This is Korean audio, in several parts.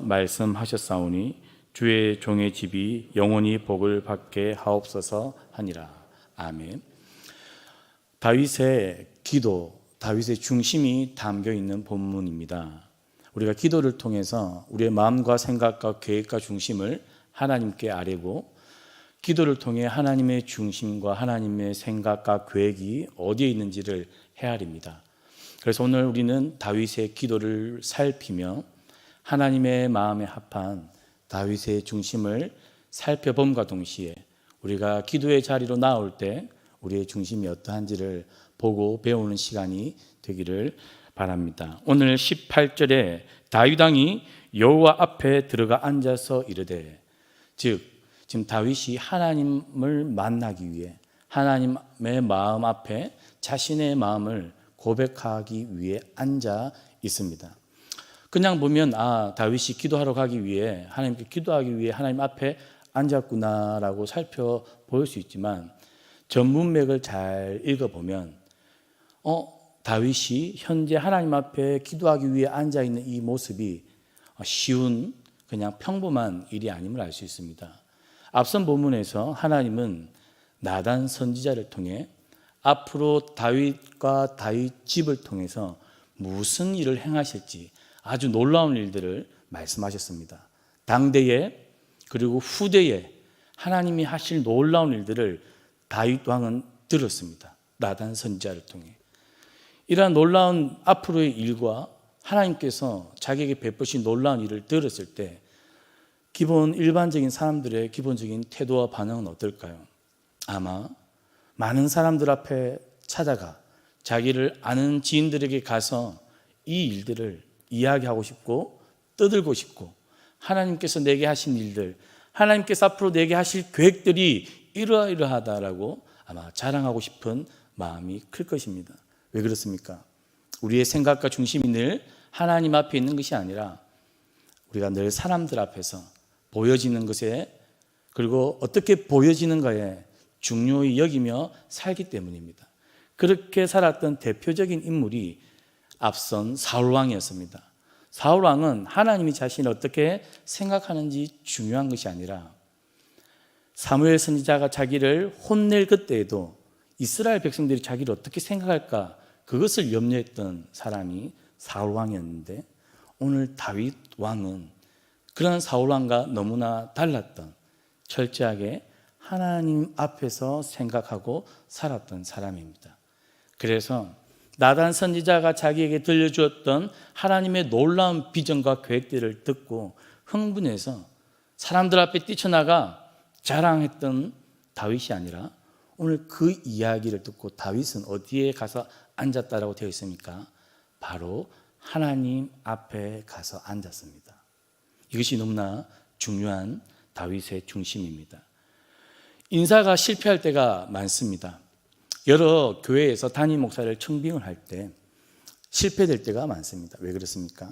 말씀하셨사오니 주의 종의 집이 영원히 복을 받게 하옵소서 하니라. 아멘. 다윗의 기도, 다윗의 중심이 담겨 있는 본문입니다. 우리가 기도를 통해서 우리의 마음과 생각과 계획과 중심을 하나님께 아뢰고, 기도를 통해 하나님의 중심과 하나님의 생각과 계획이 어디에 있는지를 헤아립니다. 그래서 오늘 우리는 다윗의 기도를 살피며 하나님의 마음에 합한 다윗의 중심을 살펴봄과 동시에 우리가 기도의 자리로 나올 때 우리의 중심이 어떠한지를 보고 배우는 시간이 되기를 바랍니다. 오늘 18절에 다윗 왕이 여호와 앞에 들어가 앉아서 이르되, 즉 지금 다윗이 하나님을 만나기 위해 하나님의 마음 앞에 자신의 마음을 고백하기 위해 앉아 있습니다. 그냥 보면 다윗이 기도하러 가기 위해, 하나님께 기도하기 위해 하나님 앞에 앉았구나라고 살펴볼 수 있지만, 전문맥을 잘 읽어보면 다윗이 현재 하나님 앞에 기도하기 위해 앉아있는 이 모습이 쉬운 그냥 평범한 일이 아님을 알 수 있습니다. 앞선 본문에서 하나님은 나단 선지자를 통해 앞으로 다윗과 다윗 집을 통해서 무슨 일을 행하실지 아주 놀라운 일들을 말씀하셨습니다. 당대에 그리고 후대에 하나님이 하실 놀라운 일들을 다윗 왕은 들었습니다. 나단 선지자를 통해. 이러한 놀라운 앞으로의 일과 하나님께서 자기에게 베푸신 놀라운 일을 들었을 때 일반적인 사람들의 기본적인 태도와 반응은 어떨까요? 아마 많은 사람들 앞에 찾아가 자기를 아는 지인들에게 가서 이 일들을 이야기하고 싶고 떠들고 싶고, 하나님께서 내게 하신 일들, 하나님께서 앞으로 내게 하실 계획들이 이러이러하다라고 아마 자랑하고 싶은 마음이 클 것입니다. 왜 그렇습니까? 우리의 생각과 중심이 늘 하나님 앞에 있는 것이 아니라 우리가 늘 사람들 앞에서 보여지는 것에, 그리고 어떻게 보여지는가에 중요히 여기며 살기 때문입니다. 그렇게 살았던 대표적인 인물이 앞선 사울왕이었습니다. 사울왕은 하나님이 자신을 어떻게 생각하는지 중요한 것이 아니라, 사무엘 선지자가 자기를 혼낼 그때에도 이스라엘 백성들이 자기를 어떻게 생각할까, 그것을 염려했던 사람이 사울왕이었는데, 오늘 다윗 왕은 그런 사울왕과 너무나 달랐던, 철저하게 하나님 앞에서 생각하고 살았던 사람입니다. 그래서 나단 선지자가 자기에게 들려주었던 하나님의 놀라운 비전과 계획들을 듣고 흥분해서 사람들 앞에 뛰쳐나가 자랑했던 다윗이 아니라, 오늘 그 이야기를 듣고 다윗은 어디에 가서 앉았다라고 되어 있습니까? 바로 하나님 앞에 가서 앉았습니다. 이것이 너무나 중요한 다윗의 중심입니다. 인사가 실패할 때가 많습니다. 여러 교회에서 담임 목사를 청빙을 할 때 실패될 때가 많습니다. 왜 그렇습니까?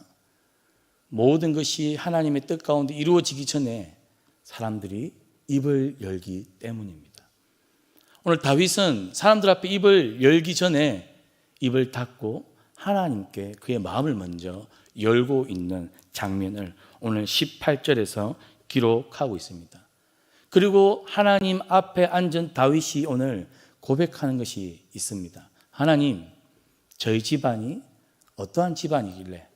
모든 것이 하나님의 뜻 가운데 이루어지기 전에 사람들이 입을 열기 때문입니다. 오늘 다윗은 사람들 앞에 입을 열기 전에 입을 닫고 하나님께 그의 마음을 먼저 열고 있는 장면을 오늘 18절에서 기록하고 있습니다. 그리고 하나님 앞에 앉은 다윗이 오늘 고백하는 것이 있습니다. 하나님, 저희 집안이 어떠한 집안이길래,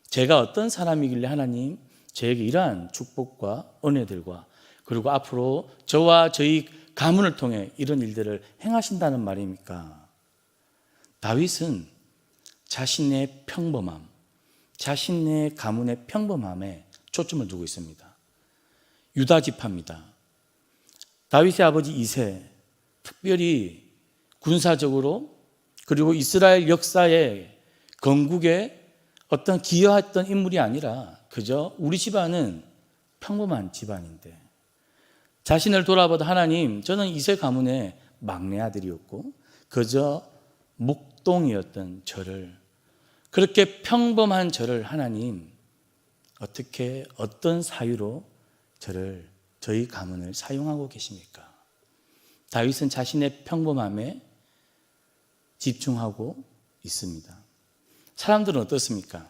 제가 어떤 사람이길래 하나님 저에게 이러한 축복과 은혜들과 그리고 앞으로 저와 저희 가문을 통해 이런 일들을 행하신다는 말입니까? 다윗은 자신의 평범함, 자신의 가문의 평범함에 초점을 두고 있습니다. 유다 지파입니다. 다윗의 아버지 이새, 특별히 군사적으로 그리고 이스라엘 역사의 건국에 어떤 기여했던 인물이 아니라 그저 우리 집안은 평범한 집안인데, 자신을 돌아보다 하나님, 저는 이새 가문의 막내 아들이었고 그저 묵동이었던 저를, 그렇게 평범한 저를 하나님 어떻게 어떤 사유로 저희 가문을 사용하고 계십니까? 다윗은 자신의 평범함에 집중하고 있습니다. 사람들은 어떻습니까?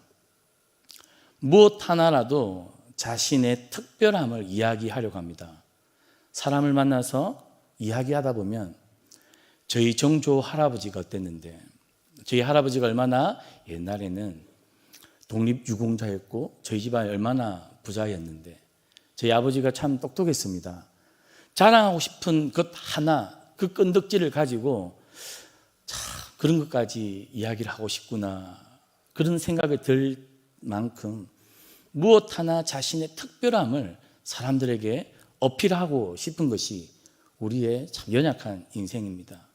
무엇 하나라도 자신의 특별함을 이야기하려고 합니다. 사람을 만나서 이야기하다 보면 저희 정조 할아버지가 어땠는데, 저희 할아버지가 얼마나 옛날에는 독립유공자였고 저희 집안이 얼마나 부자였는데, 저희 아버지가 참 똑똑했습니다. 자랑하고 싶은 것 하나, 그 건덕지를 가지고 참 그런 것까지 이야기를 하고 싶구나, 그런 생각이 들 만큼 무엇 하나 자신의 특별함을 사람들에게 어필하고 싶은 것이 우리의 참 연약한 인생입니다.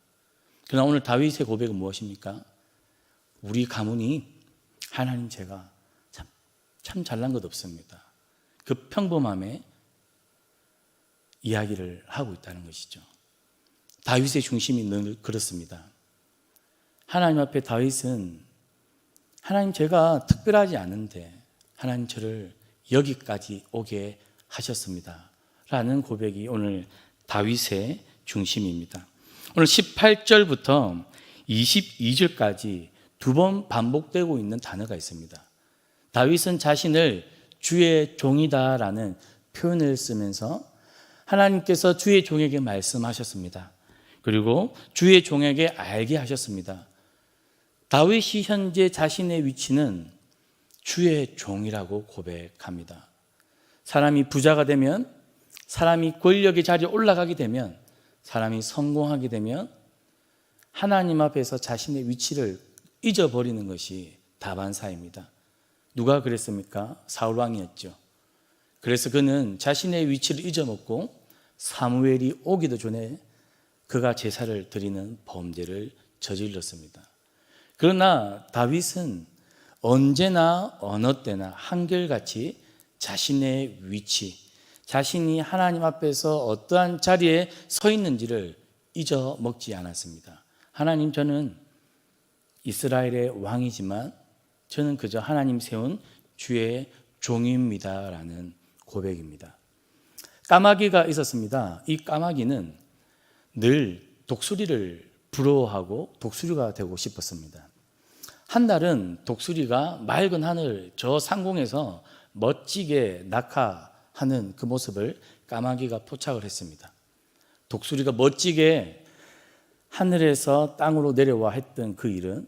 그러나 오늘 다윗의 고백은 무엇입니까? 우리 가문이 하나님, 제가 참 잘난 것 없습니다. 그 평범함에 이야기를 하고 있다는 것이죠. 다윗의 중심이 늘 그렇습니다. 하나님 앞에 다윗은 하나님, 제가 특별하지 않은데 하나님 저를 여기까지 오게 하셨습니다 라는 고백이 오늘 다윗의 중심입니다. 오늘 18절부터 22절까지 두 번 반복되고 있는 단어가 있습니다. 다윗은 자신을 주의 종이다라는 표현을 쓰면서 하나님께서 주의 종에게 말씀하셨습니다. 그리고 주의 종에게 알게 하셨습니다. 다윗이 현재 자신의 위치는 주의 종이라고 고백합니다. 사람이 부자가 되면, 사람이 권력의 자리에 올라가게 되면, 사람이 성공하게 되면 하나님 앞에서 자신의 위치를 잊어버리는 것이 다반사입니다. 누가 그랬습니까? 사울왕이었죠. 그래서 그는 자신의 위치를 잊어먹고 사무엘이 오기도 전에 그가 제사를 드리는 범죄를 저질렀습니다. 그러나 다윗은 언제나 어느 때나 한결같이 자신의 위치, 자신이 하나님 앞에서 어떠한 자리에 서 있는지를 잊어먹지 않았습니다. 하나님, 저는 이스라엘의 왕이지만 저는 그저 하나님 세운 주의 종입니다 라는 고백입니다. 까마귀가 있었습니다. 이 까마귀는 늘 독수리를 부러워하고 독수리가 되고 싶었습니다. 한 날은 독수리가 맑은 하늘 저 상공에서 멋지게 낙하하는 그 모습을 까마귀가 포착을 했습니다. 독수리가 멋지게 하늘에서 땅으로 내려와 했던 그 일은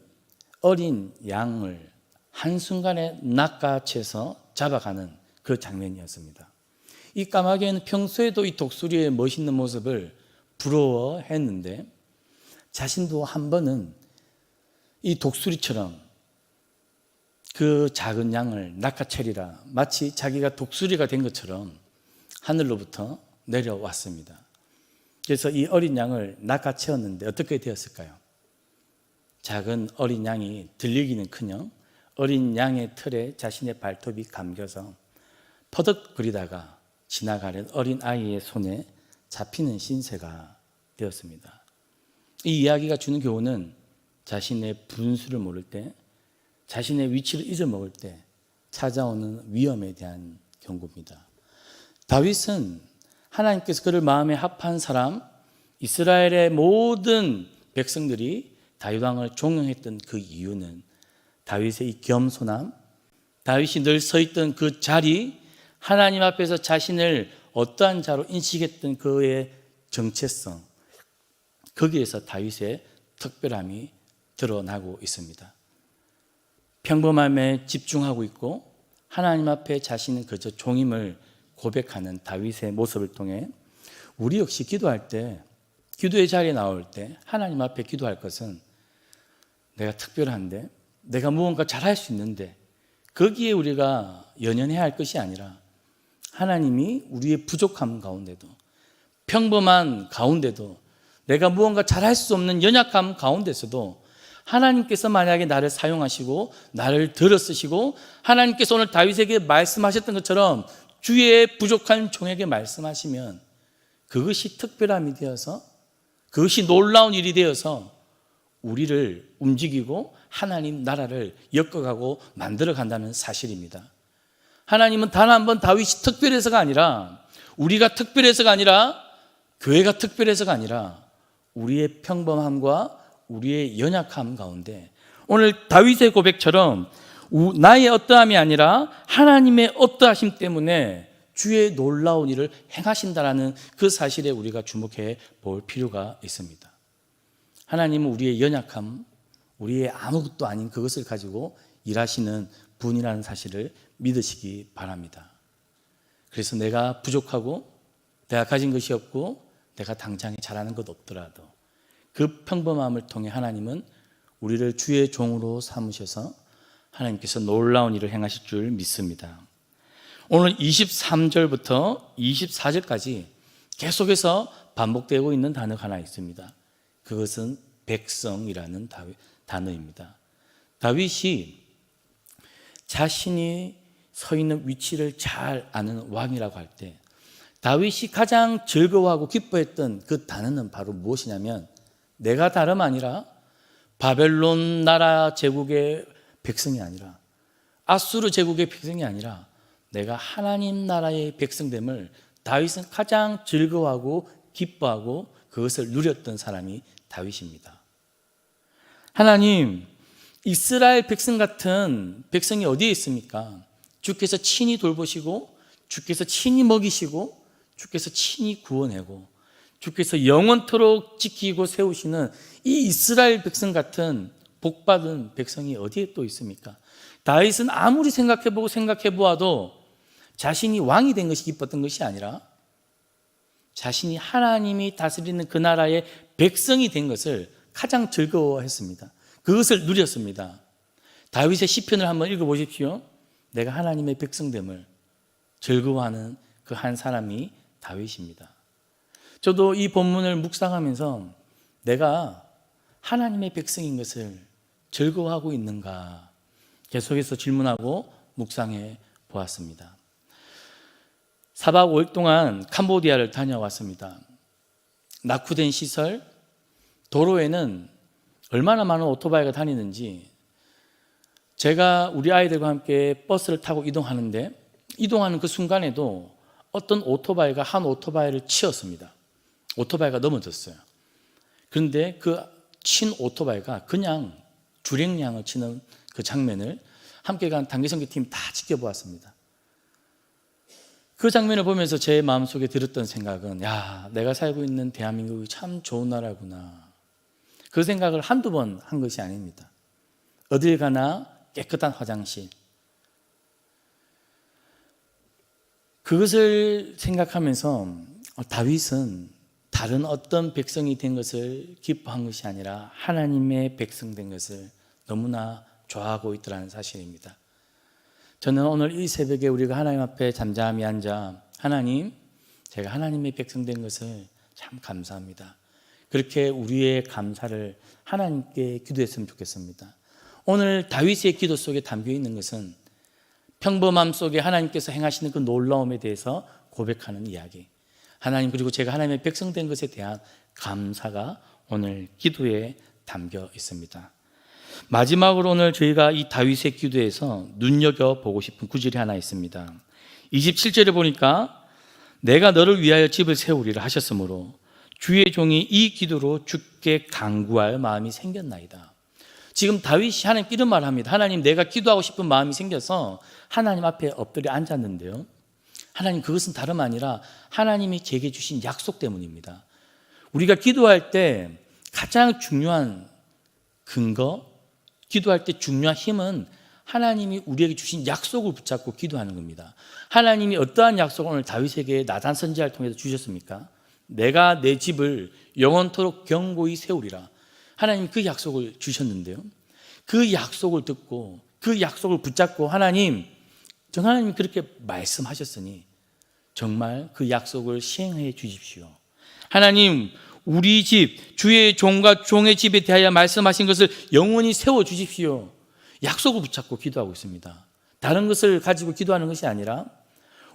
어린 양을 한순간에 낚아채서 잡아가는 그 장면이었습니다. 이 까마귀는 평소에도 이 독수리의 멋있는 모습을 부러워했는데 자신도 한 번은 이 독수리처럼 그 작은 양을 낚아채리라, 마치 자기가 독수리가 된 것처럼 하늘로부터 내려왔습니다. 그래서 이 어린 양을 낚아채었는데 어떻게 되었을까요? 작은 어린 양이 들리기는커녕 어린 양의 털에 자신의 발톱이 감겨서 퍼덕거리다가 지나가는 어린 아이의 손에 잡히는 신세가 되었습니다. 이 이야기가 주는 교훈은 자신의 분수를 모를 때, 자신의 위치를 잊어먹을 때 찾아오는 위험에 대한 경고입니다. 다윗은 하나님께서 그를 마음에 합한 사람, 이스라엘의 모든 백성들이 다윗 왕을 존경했던 그 이유는 다윗의 이 겸손함, 다윗이 늘 서 있던 그 자리, 하나님 앞에서 자신을 어떠한 자로 인식했던 그의 정체성, 거기에서 다윗의 특별함이 드러나고 있습니다. 평범함에 집중하고 있고 하나님 앞에 자신은 그저 종임을 고백하는 다윗의 모습을 통해 우리 역시 기도할 때, 기도의 자리에 나올 때 하나님 앞에 기도할 것은 내가 특별한데, 내가 무언가 잘할 수 있는데 거기에 우리가 연연해야 할 것이 아니라 하나님이 우리의 부족함 가운데도, 평범한 가운데도, 내가 무언가 잘할 수 없는 연약함 가운데서도 하나님께서 만약에 나를 사용하시고 나를 들어 쓰시고 하나님께서 오늘 다윗에게 말씀하셨던 것처럼 주의 부족한 종에게 말씀하시면 그것이 특별함이 되어서, 그것이 놀라운 일이 되어서 우리를 움직이고 하나님 나라를 엮어가고 만들어간다는 사실입니다. 하나님은 단 한 번 다윗이 특별해서가 아니라, 우리가 특별해서가 아니라, 교회가 특별해서가 아니라 우리의 평범함과 우리의 연약함 가운데 오늘 다윗의 고백처럼 나의 어떠함이 아니라 하나님의 어떠하심 때문에 주의 놀라운 일을 행하신다라는 그 사실에 우리가 주목해 볼 필요가 있습니다. 하나님은 우리의 연약함, 우리의 아무것도 아닌 그것을 가지고 일하시는 분이라는 사실을 믿으시기 바랍니다. 그래서 내가 부족하고 내가 가진 것이 없고 내가 당장에 잘하는 것 없더라도 그 평범함을 통해 하나님은 우리를 주의 종으로 삼으셔서 하나님께서 놀라운 일을 행하실 줄 믿습니다. 오늘 23절부터 24절까지 계속해서 반복되고 있는 단어가 하나 있습니다. 그것은 백성이라는 단어입니다. 다윗이 자신이 서 있는 위치를 잘 아는 왕이라고 할 때 다윗이 가장 즐거워하고 기뻐했던 그 단어는 바로 무엇이냐면 내가 다름 아니라 바벨론 나라 제국의 백성이 아니라 아수르 제국의 백성이 아니라 내가 하나님 나라의 백성됨을 다윗은 가장 즐거워하고 기뻐하고 그것을 누렸던 사람이 다윗입니다. 하나님, 이스라엘 백성 같은 백성이 어디에 있습니까? 주께서 친히 돌보시고 주께서 친히 먹이시고 주께서 친히 구원하고 주께서 영원토록 지키고 세우시는 이 이스라엘 백성 같은 복받은 백성이 어디에 또 있습니까? 다윗은 아무리 생각해보고 생각해보아도 자신이 왕이 된 것이 기뻤던 것이 아니라 자신이 하나님이 다스리는 그 나라의 백성이 된 것을 가장 즐거워했습니다. 그것을 누렸습니다. 다윗의 시편을 한번 읽어보십시오. 내가 하나님의 백성됨을 즐거워하는 그 한 사람이 다윗입니다. 저도 이 본문을 묵상하면서 내가 하나님의 백성인 것을 즐거워하고 있는가 계속해서 질문하고 묵상해 보았습니다. 4박 5일 동안 캄보디아를 다녀왔습니다. 낙후된 시설, 도로에는 얼마나 많은 오토바이가 다니는지 제가 우리 아이들과 함께 버스를 타고 이동하는데 이동하는 그 순간에도 어떤 오토바이가 한 오토바이를 치었습니다. 오토바이가 넘어졌어요. 그런데 그 친 오토바이가 그냥 주행량을 치는 그 장면을 함께 간 단기선교팀 다 지켜보았습니다. 그 장면을 보면서 제 마음속에 들었던 생각은 야, 내가 살고 있는 대한민국이 참 좋은 나라구나. 그 생각을 한두 번 한 것이 아닙니다. 어딜 가나 깨끗한 화장실. 그것을 생각하면서 다윗은 다른 어떤 백성이 된 것을 기뻐한 것이 아니라 하나님의 백성 된 것을 너무나 좋아하고 있더라는 사실입니다. 저는 오늘 이 새벽에 우리가 하나님 앞에 잠잠히 앉아 하나님, 제가 하나님의 백성 된 것을 참 감사합니다. 그렇게 우리의 감사를 하나님께 기도했으면 좋겠습니다. 오늘 다윗의 기도 속에 담겨 있는 것은 평범함 속에 하나님께서 행하시는 그 놀라움에 대해서 고백하는 이야기. 하나님 그리고 제가 하나님의 백성 된 것에 대한 감사가 오늘 기도에 담겨 있습니다. 마지막으로 오늘 저희가 이 다윗의 기도에서 눈여겨보고 싶은 구절이 하나 있습니다. 27절에 보니까 내가 너를 위하여 집을 세우리라 하셨으므로 주의 종이 이 기도로 주께 간구할 마음이 생겼나이다. 지금 다윗이 하나님께 이런 말을 합니다. 하나님, 내가 기도하고 싶은 마음이 생겨서 하나님 앞에 엎드려 앉았는데요, 하나님, 그것은 다름 아니라 하나님이 제게 주신 약속 때문입니다. 우리가 기도할 때 가장 중요한 근거, 기도할 때 중요한 힘은 하나님이 우리에게 주신 약속을 붙잡고 기도하는 겁니다. 하나님이 어떠한 약속을 오늘 다윗에게 나단 선지자를 통해서 주셨습니까? 내가 내 집을 영원토록 견고히 세우리라. 하나님이 그 약속을 주셨는데요, 그 약속을 듣고 그 약속을 붙잡고 하나님이 그렇게 말씀하셨으니 정말 그 약속을 시행해 주십시오. 하나님, 우리 집, 주의 종과 종의 집에 대하여 말씀하신 것을 영원히 세워 주십시오. 약속을 붙잡고 기도하고 있습니다. 다른 것을 가지고 기도하는 것이 아니라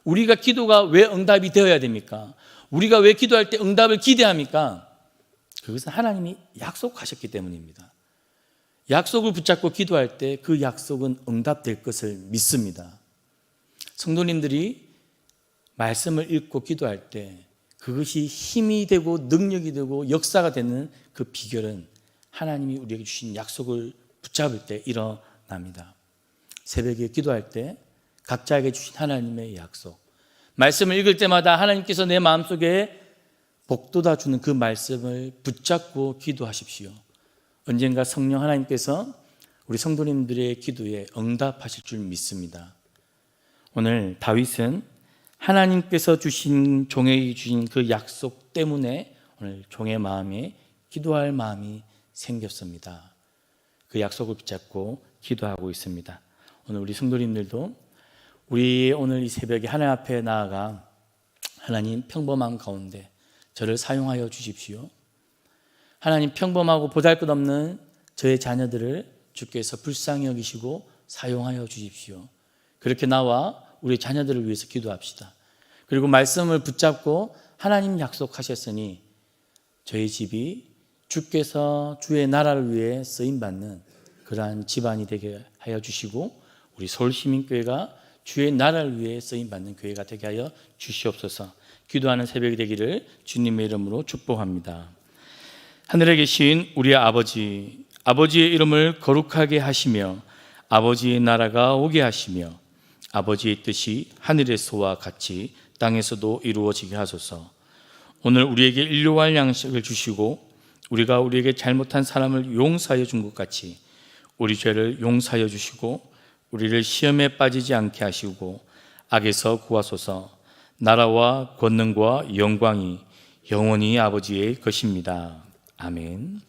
우리가 기도가 왜 응답이 되어야 됩니까? 우리가 왜 기도할 때 응답을 기대합니까? 그것은 하나님이 약속하셨기 때문입니다. 약속을 붙잡고 기도할 때 그 약속은 응답될 것을 믿습니다. 성도님들이 말씀을 읽고 기도할 때 그것이 힘이 되고 능력이 되고 역사가 되는 그 비결은 하나님이 우리에게 주신 약속을 붙잡을 때 일어납니다. 새벽에 기도할 때 각자에게 주신 하나님의 약속, 말씀을 읽을 때마다 하나님께서 내 마음속에 복돋아 주는 그 말씀을 붙잡고 기도하십시오. 언젠가 성령 하나님께서 우리 성도님들의 기도에 응답하실 줄 믿습니다. 오늘 다윗은 하나님께서 주신 종에게 주신 그 약속 때문에 오늘 종의 마음에 기도할 마음이 생겼습니다. 그 약속을 붙잡고 기도하고 있습니다. 오늘 우리 성도님들도 우리 오늘 이 새벽에 하나님 앞에 나아가 하나님, 평범한 가운데 저를 사용하여 주십시오. 하나님, 평범하고 보잘것없는 저의 자녀들을 주께서 불쌍히 여기시고 사용하여 주십시오. 그렇게 나와 우리 자녀들을 위해서 기도합시다. 그리고 말씀을 붙잡고 하나님 약속하셨으니 저희 집이 주께서 주의 나라를 위해 쓰임받는 그러한 집안이 되게 하여 주시고 우리 서울시민교회가 주의 나라를 위해 쓰임받는 교회가 되게 하여 주시옵소서. 기도하는 새벽이 되기를 주님의 이름으로 축복합니다. 하늘에 계신 우리 아버지, 아버지의 이름을 거룩하게 하시며 아버지의 나라가 오게 하시며 아버지의 뜻이 하늘에서와 같이 땅에서도 이루어지게 하소서. 오늘 우리에게 일용할 양식을 주시고 우리가 우리에게 잘못한 사람을 용서하여 준 것 같이 우리 죄를 용서하여 주시고 우리를 시험에 빠지지 않게 하시고 악에서 구하소서. 나라와 권능과 영광이 영원히 아버지의 것입니다. 아멘.